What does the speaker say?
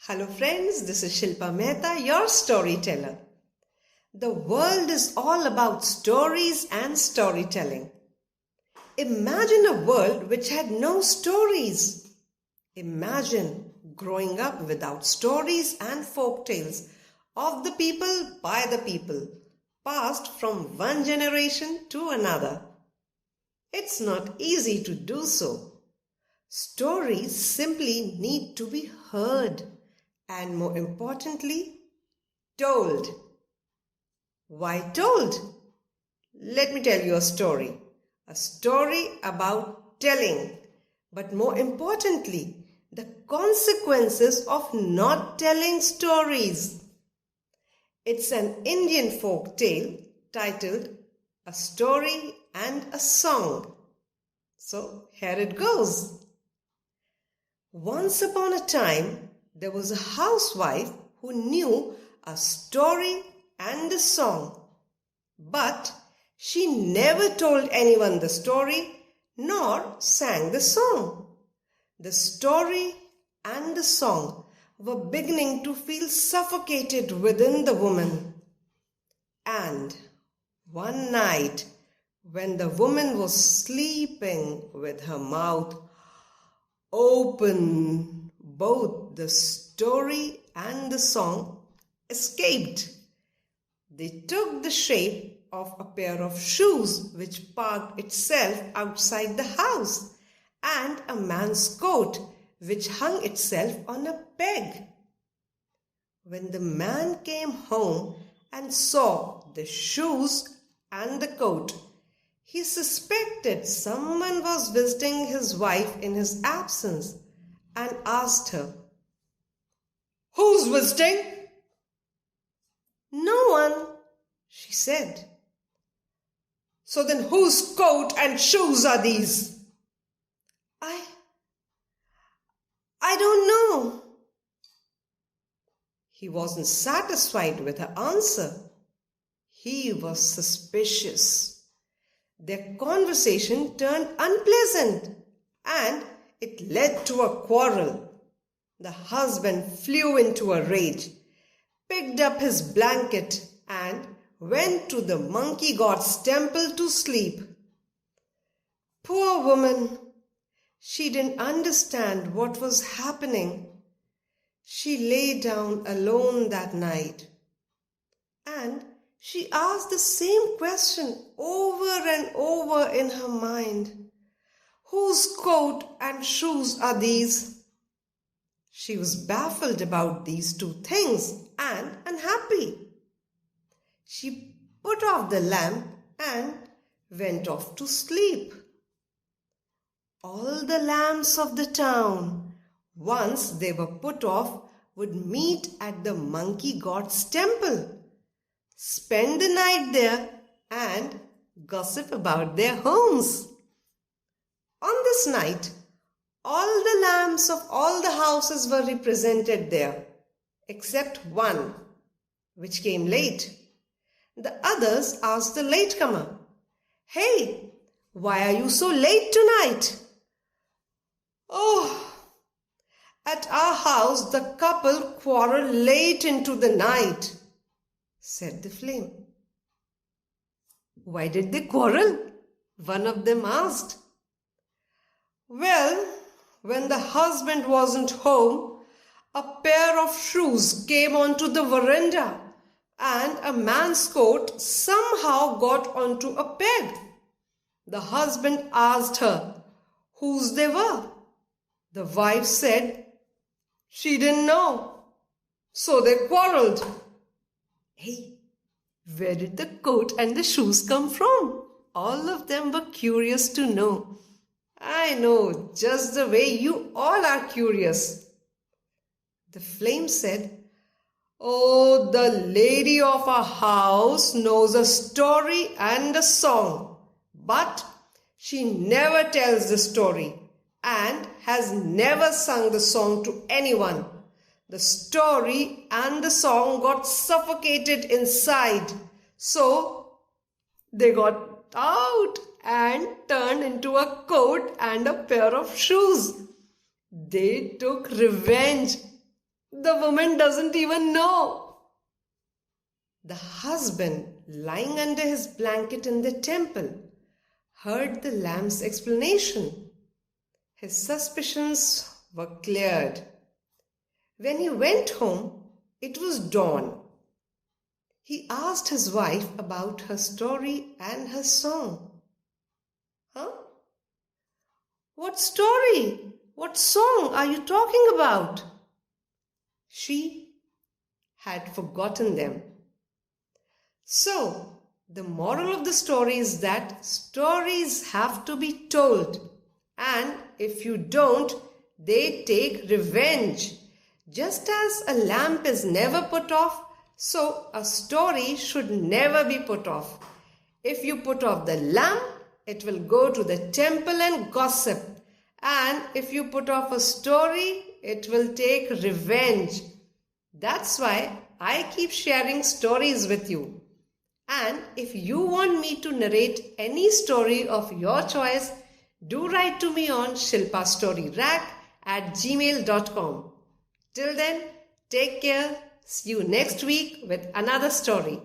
Hello friends, this is Shilpa Mehta, your storyteller. The world is all about stories and storytelling. Imagine a world which had no stories. Imagine growing up without stories and folk tales of the people by the people, passed from one generation to another. It's not easy to do so. Stories simply need to be heard and, more importantly, told. Why told? Let me tell you a story. A story about telling, but more importantly, the consequences of not telling stories. It's an Indian folk tale titled A Story and a Song. So here it goes. Once upon a time, there was a housewife who knew a story and a song. But she never told anyone the story nor sang the song. The story and the song were beginning to feel suffocated within the woman. And one night, when the woman was sleeping with her mouth open, both the story and the song escaped. They took the shape of a pair of shoes which parked itself outside the house, and a man's coat which hung itself on a peg. When the man came home and saw the shoes and the coat, he suspected someone was visiting his wife in his absence and asked her, "Who's visiting?" "No one," she said. "So then whose coat and shoes are these?" I don't know." He wasn't satisfied with her answer. He was suspicious. Their conversation turned unpleasant and it led to a quarrel. The husband flew into a rage, picked up his blanket and went to the monkey god's temple to sleep. Poor woman! She didn't understand what was happening. She lay down alone that night and she asked the same question over and over in her mind. Whose coat and shoes are these? She was baffled about these two things and unhappy. She put off the lamp and went off to sleep. All the lamps of the town, once they were put off, would meet at the monkey god's temple, spend the night there and gossip about their homes. On this night, all the lamps of all the houses were represented there, except one, which came late. The others asked the latecomer, "Hey, why are you so late tonight?" "Oh, at our house the couple quarreled late into the night," said the flame. "Why did they quarrel?" one of them asked. "Well, when the husband wasn't home, a pair of shoes came onto the veranda and a man's coat somehow got onto a peg. The husband asked her whose they were. The wife said she didn't know, so they quarreled." Hey, where did the coat and the shoes come from? All of them were curious to know. I know, just the way you all are curious. The flame said, "Oh, the lady of our house knows a story and a song, but she never tells the story and has never sung the song to anyone. The story and the song got suffocated inside, so they got out and turned into a coat and a pair of shoes. They took revenge. The woman doesn't even know. The husband, lying under his blanket in the temple, heard the lamb's explanation. His suspicions were cleared. When he went home, it was dawn. He asked his wife about her story and her song. Huh? What story? What song are you talking about? She had forgotten them. So, the moral of the story is that stories have to be told, and if you don't, they take revenge. Just as a lamp is never put off, so a story should never be put off. If you put off the lamp, it will go to the temple and gossip. And if you put off a story, it will take revenge. That's why I keep sharing stories with you. And if you want me to narrate any story of your choice, do write to me on shilpastoryrack@gmail.com. Till then, take care. See you next week with another story.